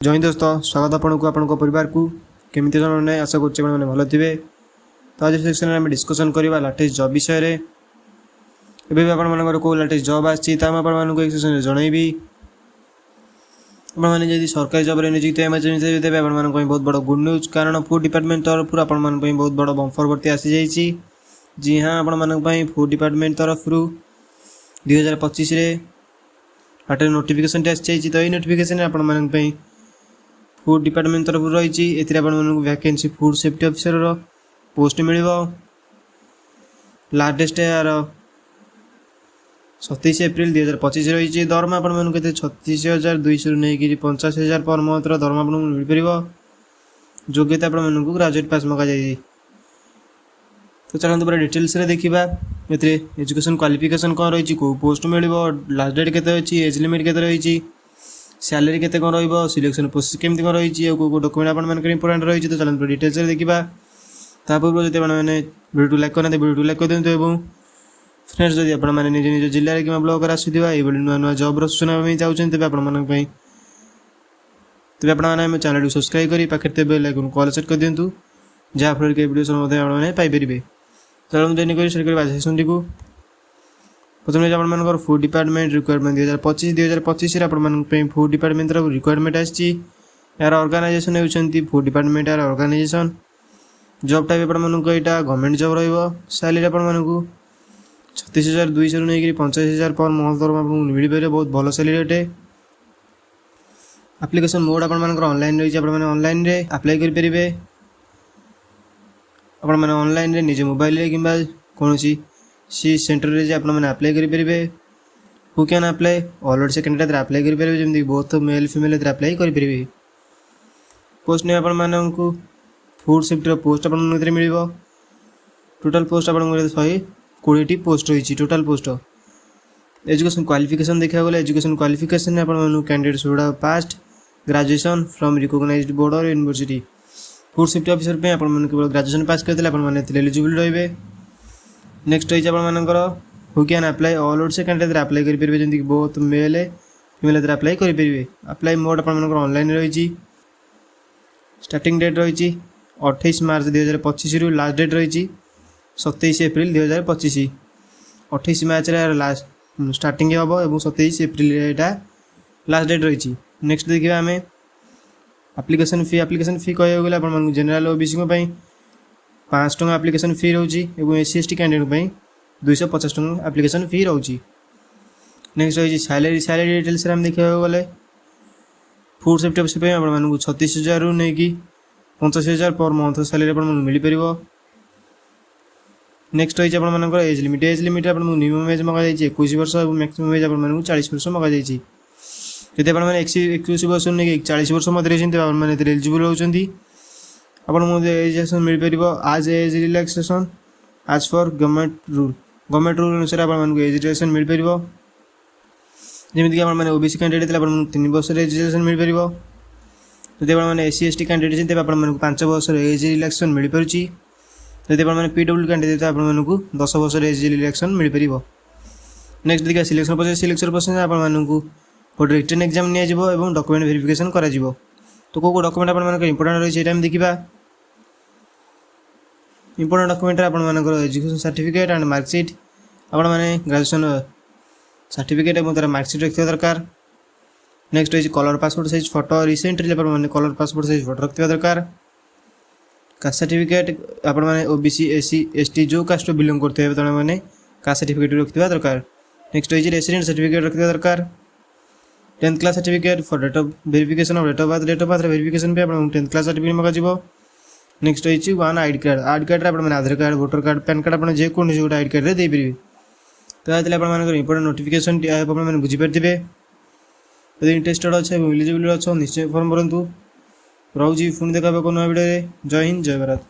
जय हिंद दोस्तों, स्वागत आपको आपण परिवार को केमी मैंने आशा कर भल थे। तो आज सेक्शन में डिस्कसन करवा लाटेस्ट जॉब विषय में। एबे भी आपंकर कौ लाटेस्ट जॉब आसी एक सेक्शन में जनइबी। आपने सरकारी जॉब नियुक्त तेज आप बहुत बड़ा गुड न्यूज, कारण फूड डिपार्टमेंट तरफ आप बहुत बड़ा बम्फर भर्ती आसी जाइए। जी हाँ, आपण फूड डिपार्टमेंट तरफ 2025 लाटे नोटिफिकेशन आसी। तो ये नोटिफिकेशन आप फूड डिपार्टमेंट तरफ रही vacancy food safety officer post मिल। लास्ट डेट यार 27 एप्रिल 2025 रही। दरमा आप 36,200 नहीं 85,000 पर मंथ दरमा आपको मिल पार। योग्यता आपको ग्रेजुएट पास मगा जाए। तो चलते पूरा डिटेल्स देखा एजुकेशन क्वालिफिकेशन कौन रही, कौ पोस्ट मिल, लास्ट डेट के एज लिमिट के रही, सैलरी के सिलेक्शन प्रोसेस केमती कौन रही, डॉक्यूमेंट आप इंपोर्टेंट रही। तो चलते डिटेल्स देखा। पूर्व जब मैंने वीडियो लाइक करना वीडियो लाइक कर दिखाँ। और फ्रेंड्स जब आप निज निज जिले कि ब्लॉग आसुवा ये नुआ नुआ जॉब सूचना चाहते तेज आप चैनल को सब्सक्राइब कर पाखे बेल आइकन कॉल सेट कर दिंतु, जहाँफल कि वीडियो सब पाइपर। चलो सेक्शन टी को प्रथम आप food department requirement 2025 food department requirement आसी। यार ऑर्गेनाइजेशन होती फूड डिपार्टमेंट यार ऑर्गेनाइजेशन। जॉब टाइप आपको यहाँ गवर्नमेंट जॉब रैलरी आपको 36,200 नहीं 85,000 पर मंथ दरमा आपको मिल पारे। बहुत भल सैलरी अटे। एप्लिकेशन मोड आप ऑनलाइन रही ऑनलाइन अप्लाई करेंगे। आपने ऑनलाइन निजे मोबाइल कि कौन सी सेंटर रे आपने अप्लाई करेंगे। Who can apply all Odisha candidate apply करेंगे, जमी बोथ मेल फीमेल अप्लाई करेंगे। पोस्ट ने आपको फूड सेफ्टी पोस्ट आप मिल। टोटाल पोस्ट आप 120 पोस्ट रही टोटाल पोस्ट। एजुकेशन क्वालिफिकेशन देखा गले एजुकेशन क्वालिफिकेशन आपको कैंडिडेट्स गुड़ा passed graduation from recognized board और यूनिवर्सिटी। फूड सेफ्टी ऑफिसर पे आप केवल ग्रेजुएशन पास करते आप एलिजिबल रही। नेक्स्ट रही आपर who can apply all Odisha candidate apply करेंगे, जमीक बोथ मेल फीमेल अप्लाई करेंगे। अप्लाई मोड आपर ऑनलाइन रही। स्टार्टिंग डेट रही 28 मार्च 2025 रु लास्ट डेट रही 27 एप्रिल 2025। 28 मार्च लास्ट स्टार्टिंग हम और 27 एप्रिल यहाँ लास्ट डेट रही। नेक्स्ट देखा आम एप्लिकेशन फी कह गले आप जेनराल ओबीसी 500 टका एप्लिकेशन फी रोची। एससी एसटी कैंडिडेट 250 टका एप्लिकेशन फी रोची। नेक्स्ट रही सैलरी डिटेल्स देखा गले फूड सेफ्टी ऑफिसर आपको 36,000 रु नहीं 85,000 पर मंथ सैलरी आपको मिल पार। नेक्स्ट रही आपर एज लिमिट आपको मिनिमम एज मगा 21 वर्ष और मैक्सिमम एज आपको 40 वर्ष मगा जाइए। जब आप 21 वर्ष नहीं 40 वर्ष मध्य रही एलिजिबल होती आपको एजुकेशन मिल पार आज एज रिलैक्सेशन आज फॉर गवर्नमेंट रूल अनुसार आपको एज रिलैक्सेशन मिल पार। जमीक आप ओबीसी कैंडिडेट आपको 3 वर्ष एजुकेशन मिल पार। जब आप एससी एसटी कैंडिडेट तेज आपको 5 वर्ष एज रिलैक्सेशन मिल पार। जब आप पीडब्ल्यू कैंडिडेट आपको 10 वर्ष एज रिलैक्सेशन मिल पार। नेक्स्ट देखिए सिलेक्शन प्रोसेस आपको गोटे रिटन एग्जाम निया डॉक्यूमेंट वेरिफिकेशन करा। तो कौ डॉक्यूमेंट आप इंपोर्टेंट रही है देखा। इंपोर्टेंट डॉक्यूमेंट आपर एजुकेशन सर्टिफिकेट एंड मार्कशीट आपने ग्रेजुएशन सर्टिफिकेट और तार मार्कशीट रखा दरकार। नेक्स्ट रही colour passport size photo recently आपने कलर पासपोर्ट साइज फोटो रखा दरकार। कास्ट सर्टिफिकेट आपने ओबीसी एससी एसटी जो कास्ट बिलोंग करते हैं मैंने कास्ट सर्टिफिकेट रखा दरकार। नेक्स्ट रही रेसिडेंट सर्टिफिकेट रखा दरकार। 10th class certificate for date of verification of date of birth verification पे आप 10th क्लास सर्टिफिकेट मगा। नेक्स्ट रही वन आईडी कार्ड आप Aadhaar card voter card PAN card आप जेकोसी गोटे आईडी कार्ड दे पारे। तो ये आप इंपोर्टेंट नोटिफिकेशन आपने बुझीपारे। यदि इंटरेस्टेड अच्छे एलिजिबल अच्छा निश्चय फॉर्म भरतु। रोची पुणी देखा नुआ वीडियो। जय हिंद जय भारत।